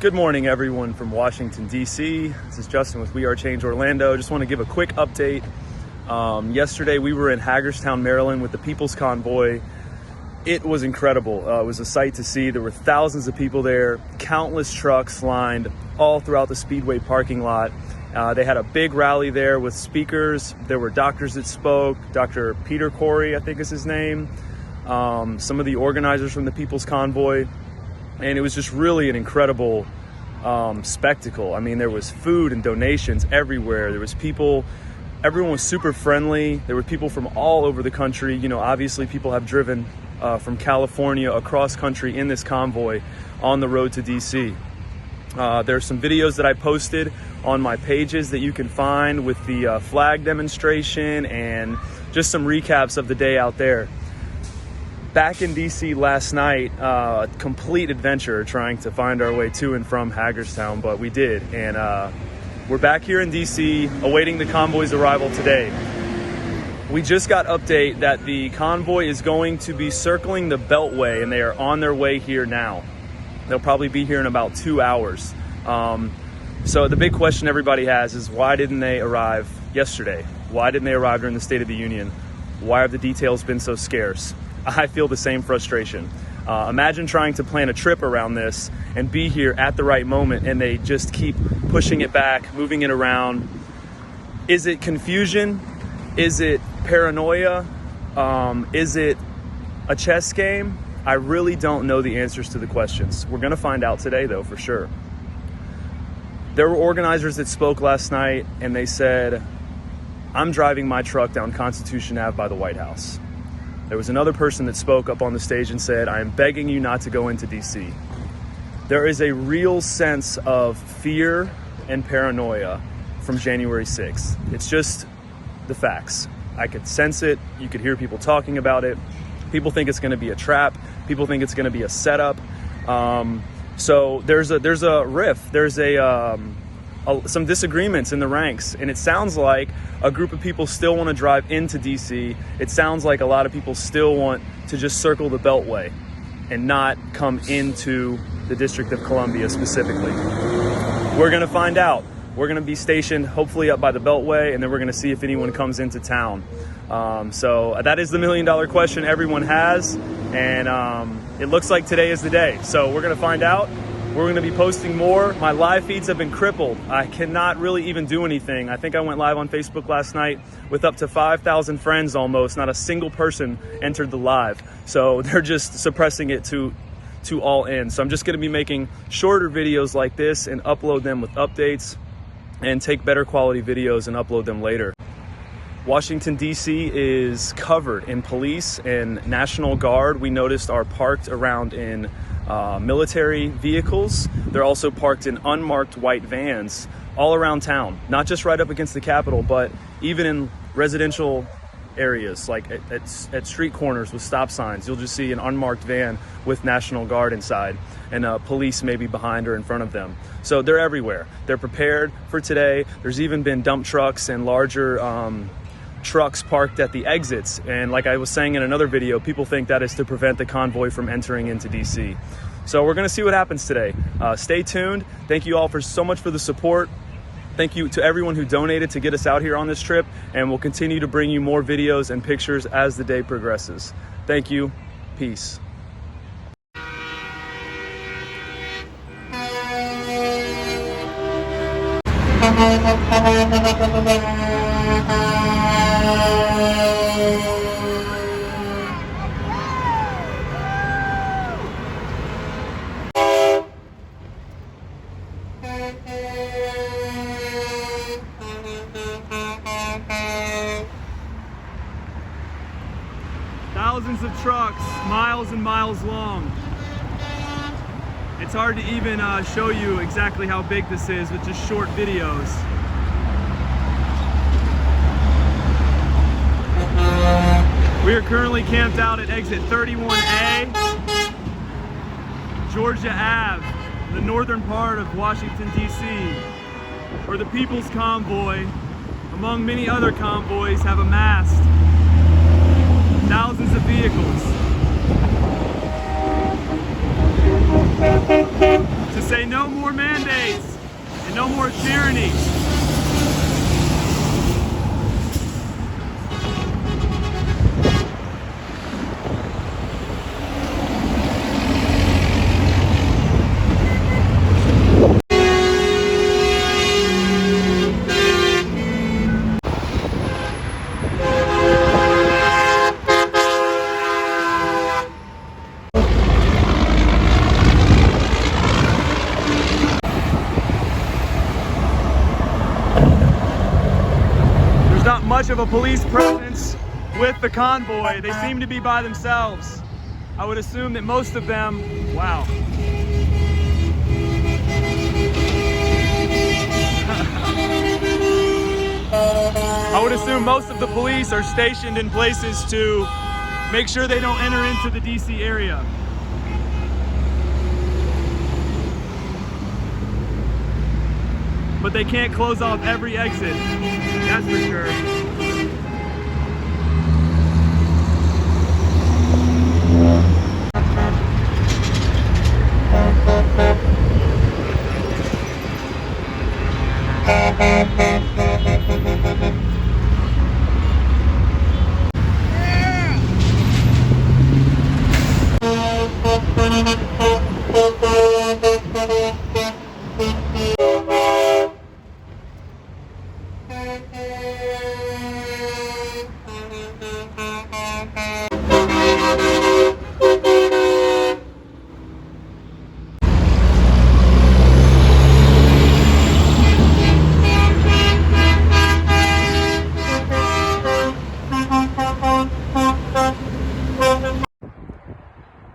Good morning, everyone from Washington, D.C. This is Justin with We Are Change Orlando. Just want to give a quick update. Yesterday, we were in Hagerstown, Maryland with the People's Convoy. It was incredible. It was a sight to see. There were thousands of people there, countless trucks lined all throughout the Speedway parking lot. They had a big rally there with speakers. There were doctors that spoke. Dr. Peter Corey, I think is his name. Some of the organizers from the People's Convoy. And it was just really an incredible spectacle. I mean, there was food and donations everywhere. There was people, everyone was super friendly. There were people from all over the country. You know, obviously people have driven from California across country in this convoy on the road to DC. There's some videos that I posted on my pages that you can find with the flag demonstration and just some recaps of the day out there. Back in DC last night, complete adventure trying to find our way to and from Hagerstown, but we did. And we're back here in DC awaiting the convoy's arrival today. We just got update that the convoy is going to be circling the beltway and they are on their way here now. They'll probably be here in about 2 hours. So the big question everybody has is, why didn't they arrive yesterday? Why didn't they arrive during the State of the Union? Why have the details been so scarce? I feel the same frustration. Imagine trying to plan a trip around this and be here at the right moment and they just keep pushing it back, moving it around. Is it confusion? Is it paranoia? Is it a chess game? I really don't know the answers to the questions. We're gonna find out today though, for sure. There were organizers that spoke last night and they said, I'm driving my truck down Constitution Ave by the White House. There was another person that spoke up on the stage and said, I am begging you not to go into DC. There is a real sense of fear and paranoia from January 6th. It's just the facts. I could sense it. You could hear people talking about it. People think it's going to be a trap. People think it's going to be a setup. So there's a rift. There's some disagreements in the ranks, and it sounds like a group of people still want to drive into DC. It sounds like a lot of people still want to just circle the Beltway and not come into the District of Columbia specifically. We're going to find out. We're going to be stationed hopefully up by the Beltway, and then we're going to see if anyone comes into town. So that is the million-dollar question everyone has, and it looks like today is the day. So we're going to find out. We're going to be posting more. My live feeds have been crippled. I cannot really even do anything. I think I went live on Facebook last night with up to 5,000 friends almost. Not a single person entered the live. So they're just suppressing it to all ends. So I'm just going to be making shorter videos like this and upload them with updates and take better quality videos and upload them later. Washington, D.C. is covered in police and National Guard. We noticed are parked around in military vehicles. They're also parked in unmarked white vans all around town, not just right up against the Capitol, but even in residential areas, like at street corners with stop signs. You'll just see an unmarked van with National Guard inside and police maybe behind or in front of them. So they're everywhere. They're prepared for today. There's even been dump trucks and larger trucks parked at the exits, and like I was saying in another video, people think that is to prevent the convoy from entering into DC. So we're going to see what happens today. Stay tuned. Thank you all so much for the support. Thank you to everyone who donated to get us out here on this trip, and we'll continue to bring you more videos and pictures as the day progresses. Thank you. Peace. Thousands of trucks, miles and miles long. It's hard to even show you exactly how big this is with just short videos. We are currently camped out at exit 31A, Georgia Ave, the northern part of Washington, D.C., where the People's Convoy, among many other convoys, have amassed thousands of vehicles. to say no more mandates and no more tyranny. Not much of a police presence with the convoy. They seem to be by themselves. I would assume that most of them, wow. I would assume most of the police are stationed in places to make sure they don't enter into the DC area. But they can't close off every exit, that's for sure.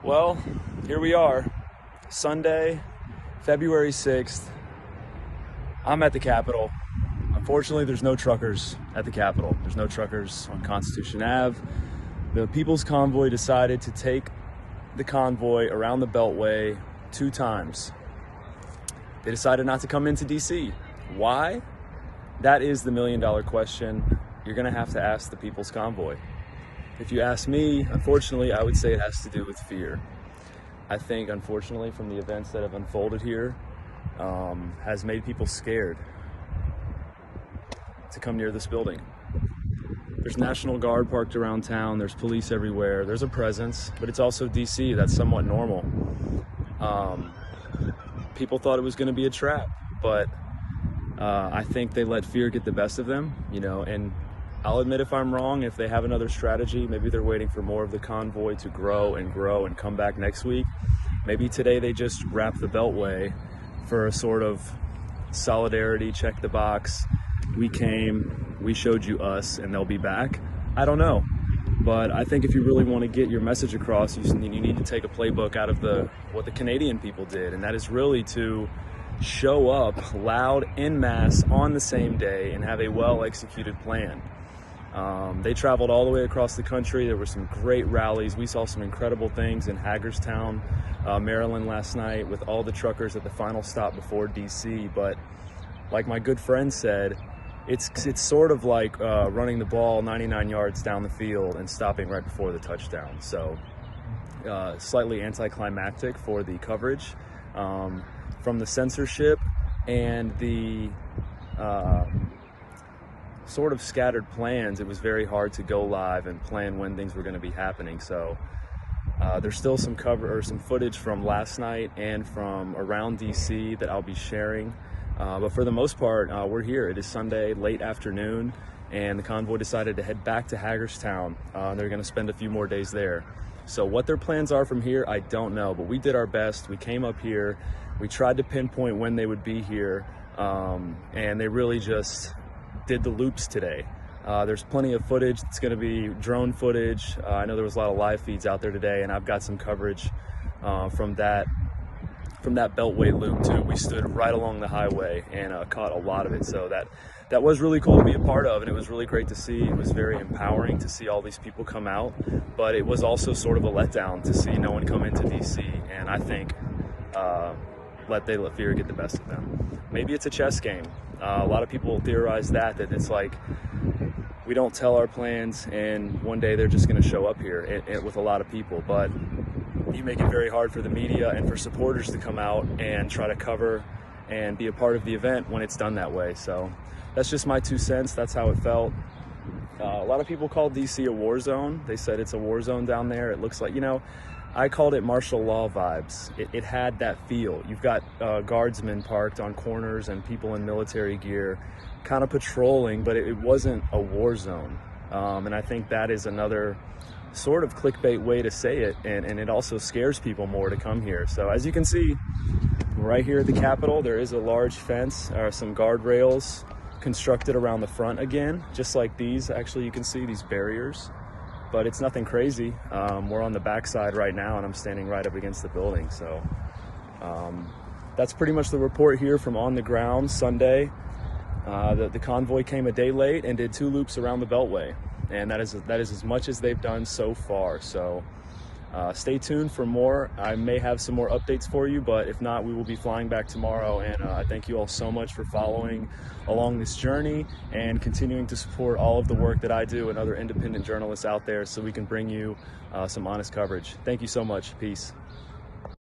Well, here we are, Sunday, February 6th. I'm at the Capitol. Unfortunately, there's no truckers at the Capitol. There's no truckers on Constitution Ave. The People's Convoy decided to take the convoy around the Beltway 2 times. They decided not to come into DC. Why? That is the million-dollar question. You're gonna have to ask the People's Convoy. If you ask me, unfortunately, I would say it has to do with fear. I think, unfortunately, from the events that have unfolded here, has made people scared to come near this building. There's National Guard parked around town, there's police everywhere, there's a presence, but it's also DC, that's somewhat normal. People thought it was gonna be a trap, but I think they let fear get the best of them, you know, and I'll admit if I'm wrong, if they have another strategy, maybe they're waiting for more of the convoy to grow and come back next week. Maybe today they just wrap the Beltway for a sort of solidarity, check the box. We came, we showed you us, and they'll be back. I don't know. But I think if you really want to get your message across, you need to take a playbook out of what the Canadian people did, and that is really to show up loud en masse on the same day and have a well-executed plan. They traveled all the way across the country. There were some great rallies. We saw some incredible things in Hagerstown, Maryland last night with all the truckers at the final stop before DC. But like my good friend said, it's sort of like running the ball 99 yards down the field and stopping right before the touchdown. So slightly anticlimactic for the coverage. From the censorship and the sort of scattered plans, it was very hard to go live and plan when things were going to be happening. So there's still some footage from last night and from around DC that I'll be sharing. But for the most part, we're here. It is Sunday, late afternoon, and the convoy decided to head back to Hagerstown. They're going to spend a few more days there. So what their plans are from here, I don't know, but we did our best. We came up here. We tried to pinpoint when they would be here, and they really just did the loops today. There's plenty of footage. It's going to be drone footage. I know there was a lot of live feeds out there today, and I've got some coverage from that Beltway loop too. We stood right along the highway and caught a lot of it. So that was really cool to be a part of, and it was really great to see. It was very empowering to see all these people come out, but it was also sort of a letdown to see no one come into DC, and I think let fear get the best of them. Maybe it's a chess game. A lot of people theorize that it's like we don't tell our plans and one day they're just going to show up here with a lot of people. But you make it very hard for the media and for supporters to come out and try to cover and be a part of the event when it's done that way. So that's just my 2 cents. That's how it felt. A lot of people called DC a war zone. They said it's a war zone down there. It looks like, I called it martial law vibes. It had that feel. You've got guardsmen parked on corners and people in military gear kind of patrolling, but it wasn't a war zone. And I think that is another sort of clickbait way to say it, and it also scares people more to come here. So as you can see, right here at the Capitol, there is a large fence, or some guardrails constructed around the front again, just like these. Actually, you can see these barriers, but it's nothing crazy. We're on the backside right now, and I'm standing right up against the building. So that's pretty much the report here from on the ground Sunday. The convoy came a day late and did 2 loops around the beltway, and that is as much as they've done so far. So stay tuned for more. I may have some more updates for you, but if not, we will be flying back tomorrow. And I thank you all so much for following along this journey and continuing to support all of the work that I do and other independent journalists out there, so we can bring you some honest coverage. Thank you so much. Peace.